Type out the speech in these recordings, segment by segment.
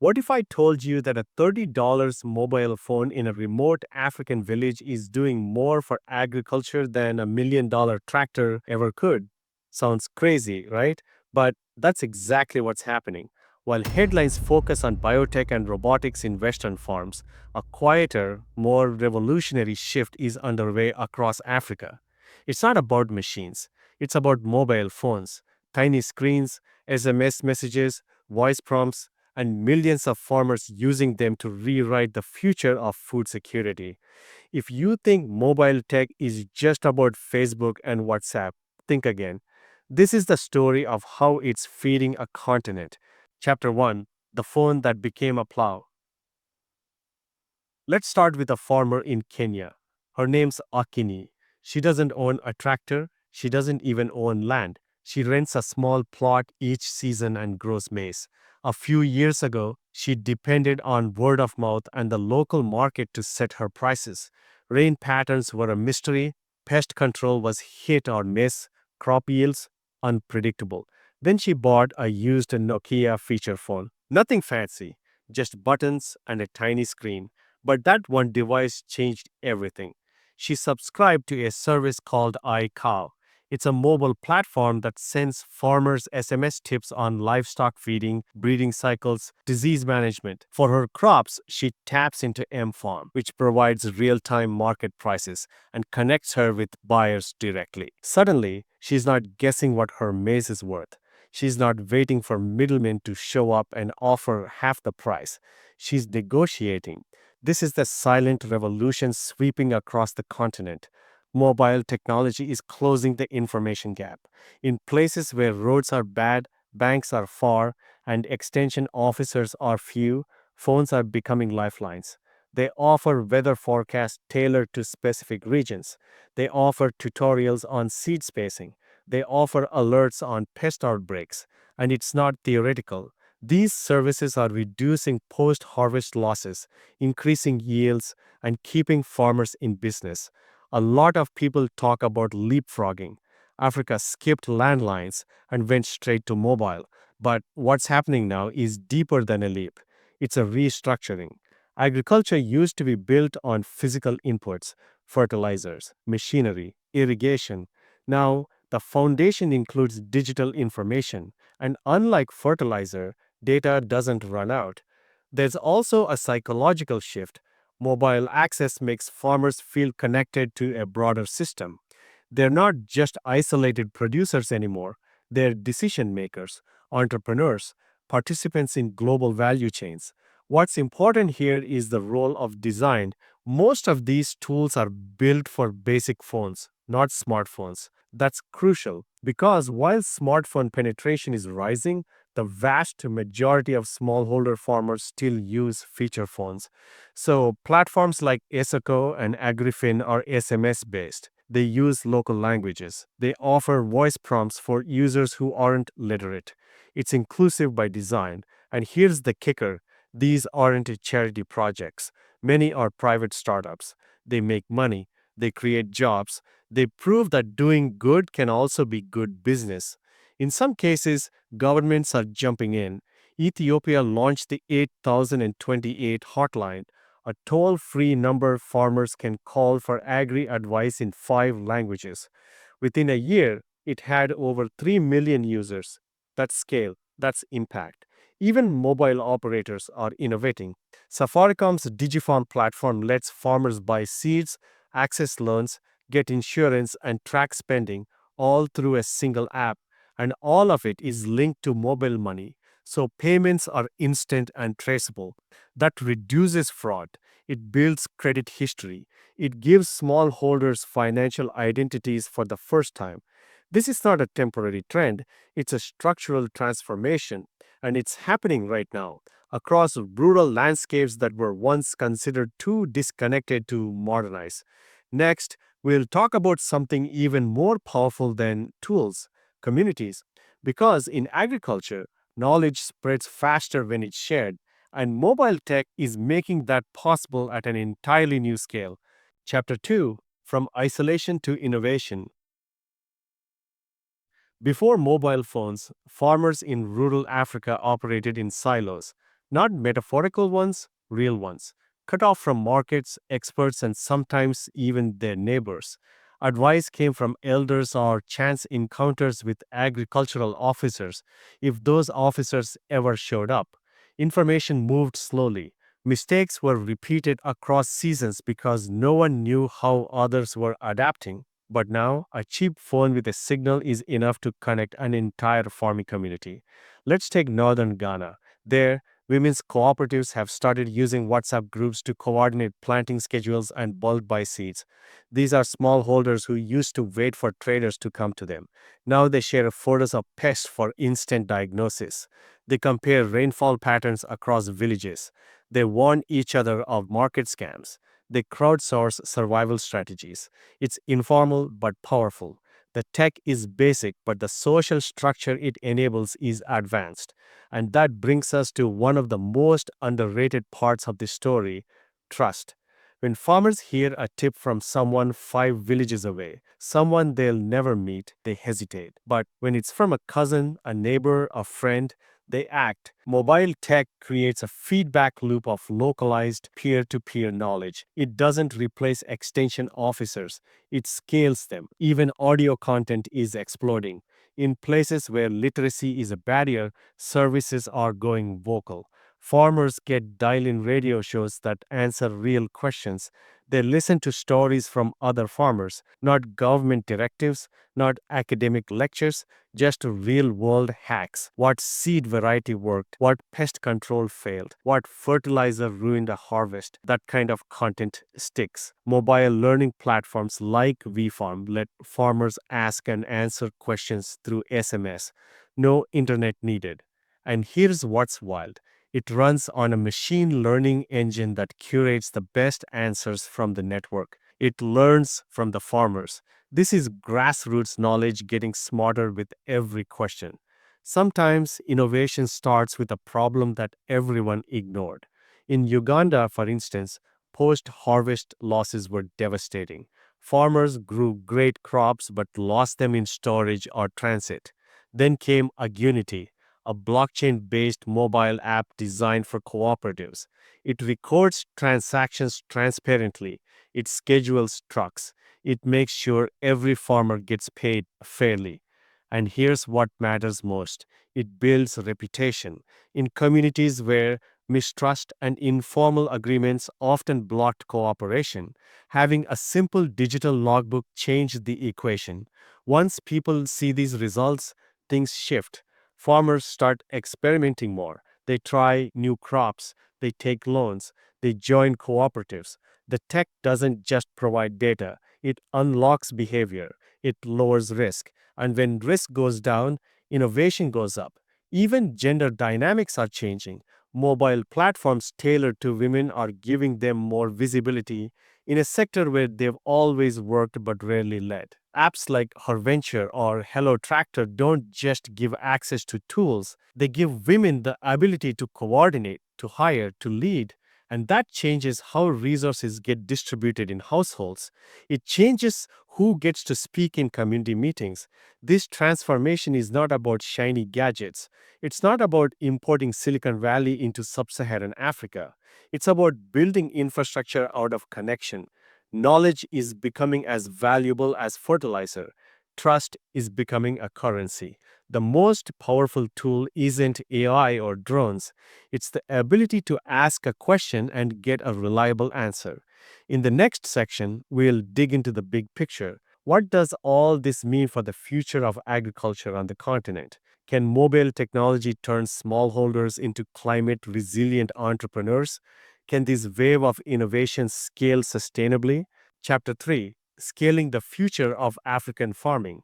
What if I told you that a $30 mobile phone in a remote African village is doing more for agriculture than a $1 million tractor ever could? Sounds crazy, right? But that's exactly what's happening. While headlines focus on biotech and robotics in Western farms, a quieter, more revolutionary shift is underway across Africa. It's not about machines, it's about mobile phones, tiny screens, SMS messages, voice prompts, and millions of farmers using them to rewrite the future of food security. If you think mobile tech is just about Facebook and WhatsApp, think again. This is the story of how it's feeding a continent. Chapter 1: The Phone That Became a Plow. Let's start with a farmer in Kenya. Her name's Akini. She doesn't own a tractor, she doesn't even own land. She rents a small plot each season and grows maize. A few years ago, she depended on word of mouth and the local market to set her prices. Rain patterns were a mystery, pest control was hit or miss, crop yields unpredictable. Then she bought a used Nokia feature phone. Nothing fancy, just buttons and a tiny screen. But that one device changed everything. She subscribed to a service called iCow. It's a mobile platform that sends farmers SMS tips on livestock feeding, breeding cycles, disease management. For her crops, she taps into mFarm, which provides real time market prices and connects her with buyers directly. Suddenly, she's not guessing what her maize is worth. She's not waiting for middlemen to show up and offer half the price. She's negotiating. This is the silent revolution sweeping across the continent. Mobile technology is closing the information gap. In places where roads are bad, banks are far, and extension officers are few, phones are becoming lifelines. They offer weather forecasts tailored to specific regions. They offer tutorials on seed spacing. They offer alerts on pest outbreaks. And it's not theoretical. These services are reducing post harvest losses, increasing yields, and keeping farmers in business. A lot of people talk about leapfrogging. Africa skipped landlines and went straight to mobile. But what's happening now is deeper than a leap. It's a restructuring. Agriculture used to be built on physical inputs, fertilizers, machinery, irrigation. Now, the foundation includes digital information, and unlike fertilizer, data doesn't run out. There's also a psychological shift. Mobile access makes farmers feel connected to a broader system. They're not just isolated producers anymore, they're decision makers, entrepreneurs, participants in global value chains. What's important here is the role of design. Most of these tools are built for basic phones, not smartphones. That's crucial because while smartphone penetration is rising, the vast majority of smallholder farmers still use feature phones. So, platforms like Esoko and AgriFin are SMS based. They use local languages. They offer voice prompts for users who aren't literate. It's inclusive by design. And here's the kicker: these aren't charity projects. Many are private startups. They make money, they create jobs, they prove that doing good can also be good business. In some cases, governments are jumping in. Ethiopia launched the 8028 hotline, a toll free number farmers can call for agri advice in 5 languages. Within a year, it had over 3 million users. That's scale, that's impact. Even mobile operators are innovating. Safaricom's DigiFarm platform lets farmers buy seeds, access loans, get insurance, and track spending all through a single app. And all of it is linked to mobile money. So payments are instant and traceable. That reduces fraud. It builds credit history. It gives smallholders financial identities for the first time. This is not a temporary trend, it's a structural transformation, and it's happening right now across rural landscapes that were once considered too disconnected to modernize. Next, we'll talk about something even more powerful than tools: communities. Because in agriculture, knowledge spreads faster when it's shared, and mobile tech is making that possible at an entirely new scale. Chapter 2: From Isolation to Innovation. Before mobile phones, farmers in rural Africa operated in silos. Not metaphorical ones, real ones, cut off from markets, experts, and sometimes even their neighbors. Advice came from elders or chance encounters with agricultural officers, if those officers ever showed up. Information moved slowly. Mistakes were repeated across seasons because no one knew how others were adapting. But now, a cheap phone with a signal is enough to connect an entire farming community. Let's take northern Ghana. There, women's cooperatives have started using WhatsApp groups to coordinate planting schedules and bulk buy seeds. These are smallholders who used to wait for traders to come to them. Now they share photos of pests for instant diagnosis. They compare rainfall patterns across villages. They warn each other of market scams. They crowdsource survival strategies. It's informal but powerful. The tech is basic, but the social structure it enables is advanced. And that brings us to one of the most underrated parts of the story: trust. When farmers hear a tip from someone 5 villages away, someone they'll never meet, they hesitate. But when it's from a cousin, a neighbor, a friend, they act. Mobile tech creates a feedback loop of localized peer to peer knowledge. It doesn't replace extension officers, it scales them. Even audio content is exploding. In places where literacy is a barrier, services are going vocal. Farmers get dial in radio shows that answer real questions. They listen to stories from other farmers, not government directives, not academic lectures, just real world hacks. What seed variety worked, what pest control failed, what fertilizer ruined a harvest. That kind of content sticks. Mobile learning platforms like WeFarm let farmers ask and answer questions through SMS. No internet needed. And here's what's wild: it runs on a machine learning engine that curates the best answers from the network. It learns from the farmers. This is grassroots knowledge getting smarter with every question. Sometimes innovation starts with a problem that everyone ignored. In Uganda, for instance, post harvest losses were devastating. Farmers grew great crops but lost them in storage or transit. Then came Agunity, a blockchain based mobile app designed for cooperatives. It records transactions transparently, it schedules trucks, it makes sure every farmer gets paid fairly. And here's what matters most: it builds reputation. In communities where mistrust and informal agreements often blocked cooperation, having a simple digital logbook changed the equation. Once people see these results, things shift. Farmers start experimenting more. They try new crops, they take loans, they join cooperatives. The tech doesn't just provide data, it unlocks behavior, it lowers risk. And when risk goes down, innovation goes up. Even gender dynamics are changing. Mobile platforms tailored to women are giving them more visibility in a sector where they've always worked but rarely led. Apps like Herventure or Hello Tractor don't just give access to tools, they give women the ability to coordinate, to hire, to lead. And that changes how resources get distributed in households. It changes who gets to speak in community meetings. This transformation is not about shiny gadgets. It's not about importing Silicon Valley into sub Saharan Africa. It's about building infrastructure out of connection. Knowledge is becoming as valuable as fertilizer. Trust is becoming a currency. The most powerful tool isn't AI or drones, it's the ability to ask a question and get a reliable answer. In the next section, we'll dig into the big picture. What does all this mean for the future of agriculture on the continent? Can mobile technology turn smallholders into climate resilient entrepreneurs? Can this wave of innovation scale sustainably? Chapter 3: Scaling the Future of African Farming.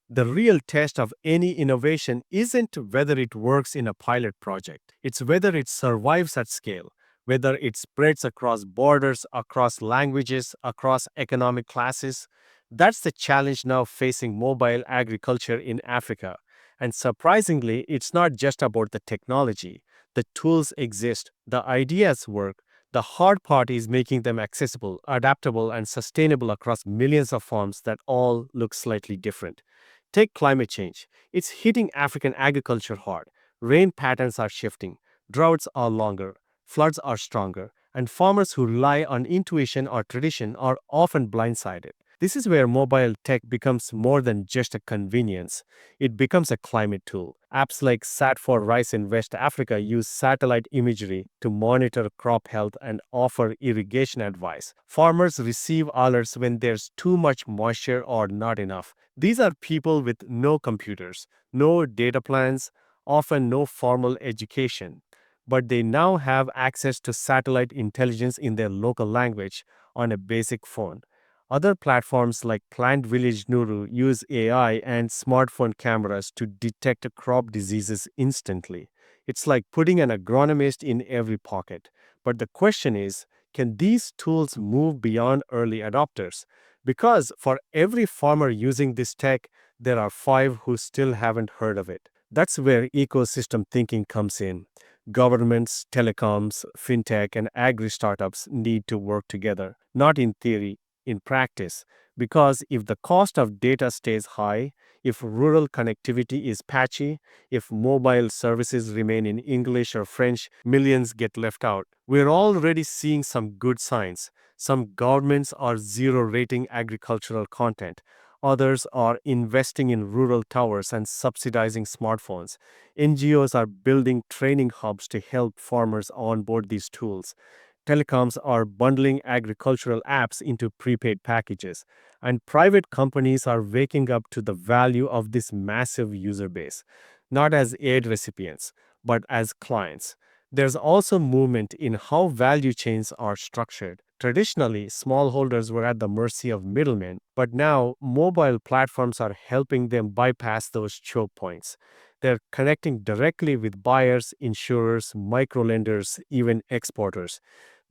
The real test of any innovation isn't whether it works in a pilot project, it's whether it survives at scale, whether it spreads across borders, across languages, across economic classes. That's the challenge now facing mobile agriculture in Africa. And surprisingly, it's not just about the technology. The tools exist, the ideas work. The hard part is making them accessible, adaptable, and sustainable across millions of farms that all look slightly different. Take climate change. It's hitting African agriculture hard. Rain patterns are shifting, droughts are longer, floods are stronger, and farmers who rely on intuition or tradition are often blindsided. This is where mobile tech becomes more than just a convenience. It becomes a climate tool. Apps like Sat4Rice in West Africa use satellite imagery to monitor crop health and offer irrigation advice. Farmers receive alerts when there's too much moisture or not enough. These are people with no computers, no data plans, often no formal education. But they now have access to satellite intelligence in their local language on a basic phone. Other platforms like Plant Village Nuru use AI and smartphone cameras to detect crop diseases instantly. It's like putting an agronomist in every pocket. But the question is, can these tools move beyond early adopters? Because for every farmer using this tech, there are five who still haven't heard of it. That's where ecosystem thinking comes in. Governments, telecoms, fintech, and agri startups need to work together, not in theory, in practice. Because if the cost of data stays high, if rural connectivity is patchy, if mobile services remain in English or French, millions get left out. We're already seeing some good signs. Some governments are zero rating agricultural content. Others are investing in rural towers and subsidizing smartphones. NGOs are building training hubs to help farmers onboard these tools. Telecoms are bundling agricultural apps into prepaid packages, and private companies are waking up to the value of this massive user base, not as aid recipients, but as clients. There's also movement in how value chains are structured. Traditionally, smallholders were at the mercy of middlemen, but now mobile platforms are helping them bypass those choke points. They're connecting directly with buyers, insurers, microlenders, even exporters.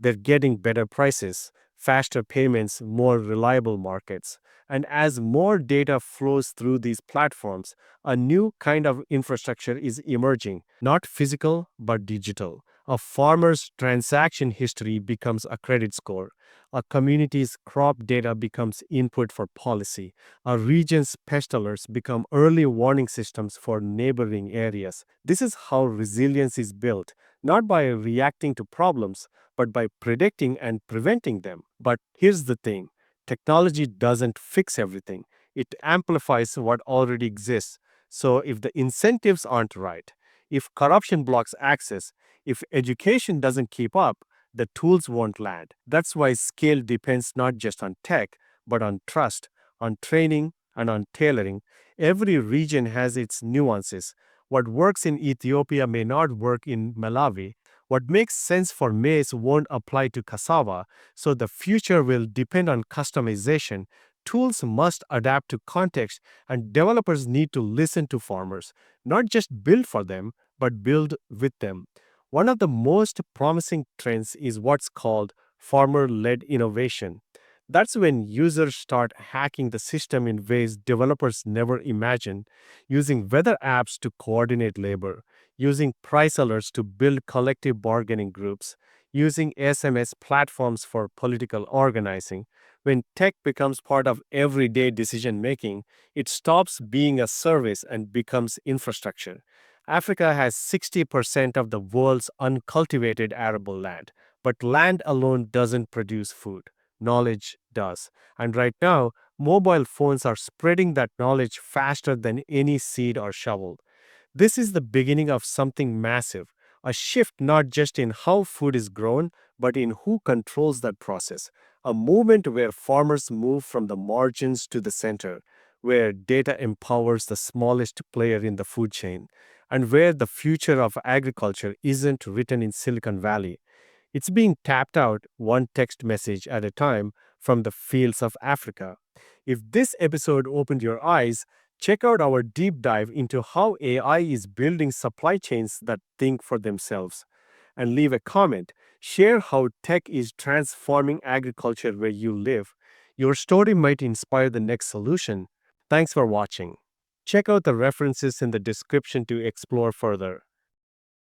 They're getting better prices, faster payments, more reliable markets. And as more data flows through these platforms, a new kind of infrastructure is emerging, not physical, but digital. A farmer's transaction history becomes a credit score. A community's crop data becomes input for policy. A region's pest alerts become early warning systems for neighboring areas. This is how resilience is built, not by reacting to problems, but by predicting and preventing them. But here's the thing, technology doesn't fix everything, it amplifies what already exists. So if the incentives aren't right, if corruption blocks access, if education doesn't keep up, the tools won't land. That's why scale depends not just on tech, but on trust, on training, and on tailoring. Every region has its nuances. What works in Ethiopia may not work in Malawi. What makes sense for maize won't apply to cassava, so the future will depend on customization. Tools must adapt to context, and developers need to listen to farmers, not just build for them, but build with them. One of the most promising trends is what's called farmer led innovation. That's when users start hacking the system in ways developers never imagined, using weather apps to coordinate labor, using price alerts to build collective bargaining groups, using SMS platforms for political organizing. When tech becomes part of everyday decision making, it stops being a service and becomes infrastructure. Africa has 60% of the world's uncultivated arable land, but land alone doesn't produce food. Knowledge does. And right now, mobile phones are spreading that knowledge faster than any seed or shovel. This is the beginning of something massive, a shift not just in how food is grown, but in who controls that process. A movement where farmers move from the margins to the center, where data empowers the smallest player in the food chain, and where the future of agriculture isn't written in Silicon Valley. It's being tapped out one text message at a time from the fields of Africa. If this episode opened your eyes, check out our deep dive into how AI is building supply chains that think for themselves. And leave a comment. Share how tech is transforming agriculture where you live. Your story might inspire the next solution. Thanks for watching. Check out the references in the description to explore further.